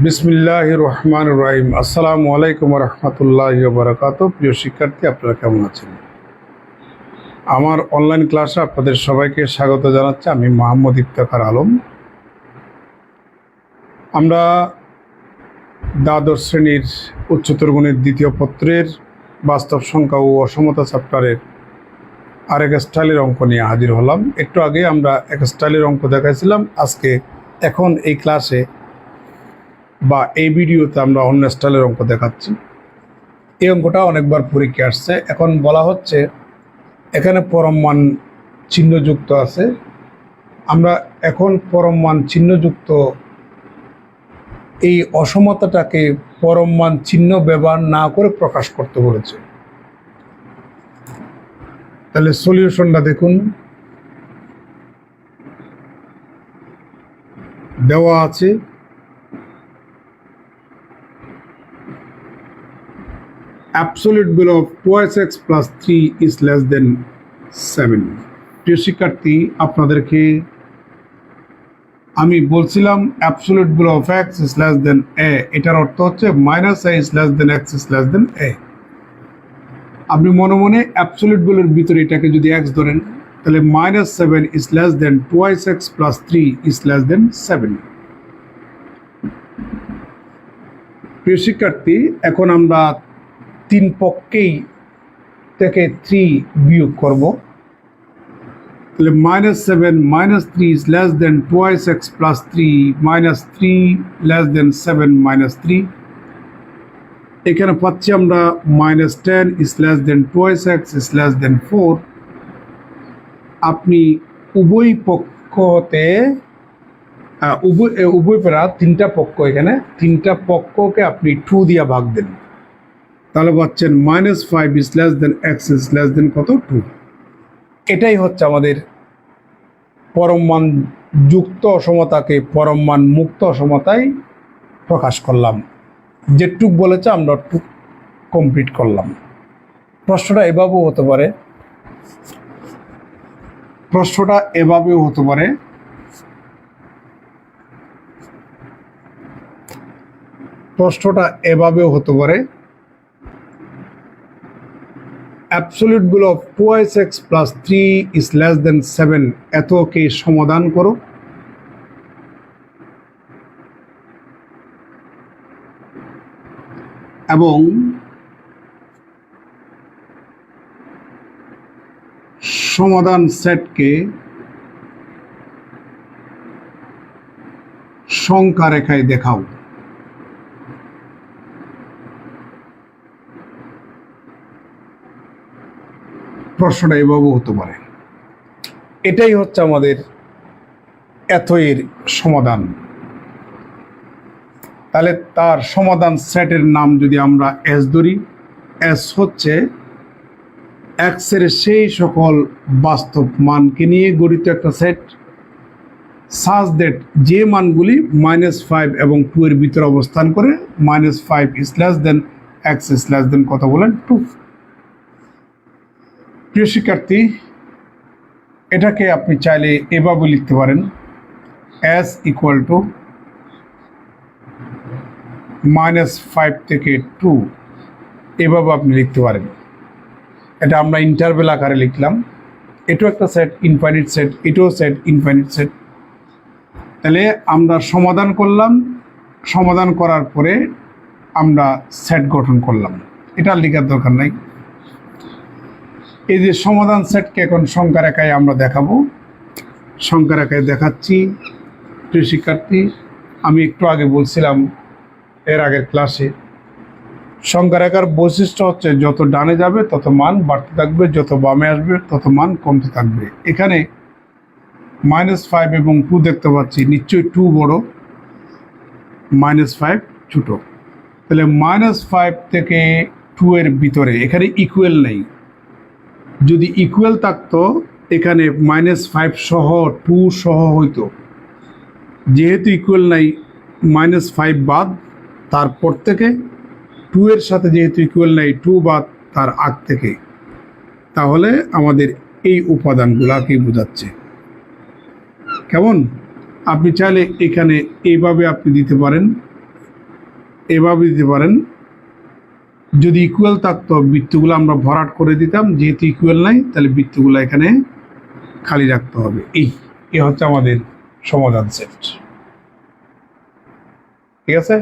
বিসমিল্লাহির রহমানির রহিম। আসসালামু আলাইকুম রহমতুল্লাহি ওয়া বারাকাতুহু। প্রিয় শিক্ষার্থী, আপনারা কেমন আছেন? আমার অনলাইন ক্লাসে আপনাদের সবাইকে স্বাগত জানাচ্ছি। আমি মোহাম্মদ ইফতেখার আলম। আমরা দ্বাদশ শ্রেণীর উচ্চতর গণিত দ্বিতীয় পত্রের বাস্তব সংখ্যা ও অসমতা চ্যাপ্টারের আরেক স্টাইলের অঙ্ক নিয়ে হাজির হলাম। একটু আগে আমরা এক স্টাইলের অঙ্ক দেখাইছিলাম। এখন এই ক্লাসে বা এই ভিডিওতে আমরা অন্য স্টাইলের অঙ্ক দেখাচ্ছি। এই অঙ্কটা অনেকবার পরীক্ষা আসছে। এখন বলা হচ্ছে এখানে পরম মান চিহ্নযুক্ত আছে। আমরা এখন পরম মান চিহ্নযুক্ত এই অসমতাটাকে পরম মান চিহ্ন ব্যবহার না করে প্রকাশ করতে বলেছে। তাহলে সলিউশনটা দেখুন। দেওয়া আছে absolute value of 2x plus 3 is less than 7। প্রিয় শিক্ষার্থী, আপনাদেরকে আমি বলছিলাম absolute value of x is less than a, এটার অর্থ হচ্ছে minus a is less than x is less than a। আপনি মনে মনে absolute value এর ভিতরে এটাকে যদি x ধরেন, তাহলে -7 is less than 2x plus 3 is less than 7। প্রিয় শিক্ষার্থী, এখন আমরা তিন পক্ষেই থেকে 3 বিয়োগ করব। তাহলে -7 - 3 is less than 2x plus 3 minus 3 less than 7 minus 3। এখানে পাচ্ছি আমরা -10 is less than 2x is less than 4। আপনি উভয় পক্ষতে উভয় পেরা তিনটা পক্ষ, এখানে তিনটা পক্ষকে আপনি 2 দিয়ে ভাগ দেন, তাহলে পাচ্ছেন -5 is less than x is less than কত 2। এটাই হচ্ছে আমাদের পরম মান যুক্ত অসমতাকে পরম মান মুক্ত অসমতায় প্রকাশ করলাম। যেটুক বলেছে আমরা টুক কমপ্লিট করলাম। প্রশ্নটা এভাবেও হতে পারে, absolute value of 2x plus 3 is less than 7, এতকে সমাধান করো। এবং সমাধান সেটকে সংখ্যা রেখায় দেখাও। প্রশ্নটা এভাবেও হতে পারে। এটাই হচ্ছে আমাদের এর সমাধান। তাহলে তার সমাধান সেটের নাম যদি আমরা এস ধরি, এস হচ্ছে এক্স এর সেই সকল বাস্তব মানকে নিয়ে গঠিত একটা সেট, সাজ দ্যাট যে মানগুলি -5 এবং 2 এর ভিতরে অবস্থান করে। -5 is less than x is less than কত বলেন 2। প্রিয় শিক্ষার্থী, এটাকে আপনি চাইলে এভাবে লিখতে পারেন, s equal to -5 থেকে 2, এভাবে আপনি লিখতে পারেন। এটা আমরা ইন্টারভেল আকারে লিখলাম। এটাও একটা সেট, ইনফাইনিট সেট, এটাও সেট, ইনফাইনিট সেট। তাহলে আমরা সমাধান করলাম, সমাধান করার পরে আমরা সেট গঠন করলাম। এটা লেখার দরকার নাই। এই যে সমাধান সেটকে এখন সংখ্যা রেখায় আমরা দেখাবো। সংখ্যা রেখায় দেখাচ্ছি। প্রিয় শিক্ষার্থী, আমি একটু আগে বলছিলাম এর আগের ক্লাসে, সংখ্যা রেখার বৈশিষ্ট্য হচ্ছে যত ডানে যাবে তত মান বাড়তে থাকবে, যত বামে আসবে তত মান কমতে থাকবে। এখানে -5 এবং 2 দেখতে পাচ্ছি, নিশ্চয়ই 2 বড়, -5 ছোট। তাহলে -5 থেকে 2 এর ভিতরে এখানে ইকুয়াল নেই। যদি ইকুয়াল থাকতো এখানে -5 সহ 2 সহ হইতো। যেহেতু ইকুয়াল নাই, -5 বাদ, তারপর থেকে 2 এর সাথে যেহেতু ইকুয়াল নাই, 2 বাদ তার আগ থেকে, তাহলে আমাদের এই উপাদানগুলাকে বোঝাচ্ছে। কেমন? আপনি চাইলে এখানে এইভাবে আপনি দিতে পারেন, এভাবে দিতে পারেন। যদি ইকুয়াল থাকতো বৃত্তগুলো আমরা ভরাট করে দিতাম, যেহেতু ইকুয়াল নাই তাহলে বৃত্তগুলো এখানে খালি রাখতে হবে। এই হচ্ছে আমাদের সমাধান সেট। ঠিক আছে।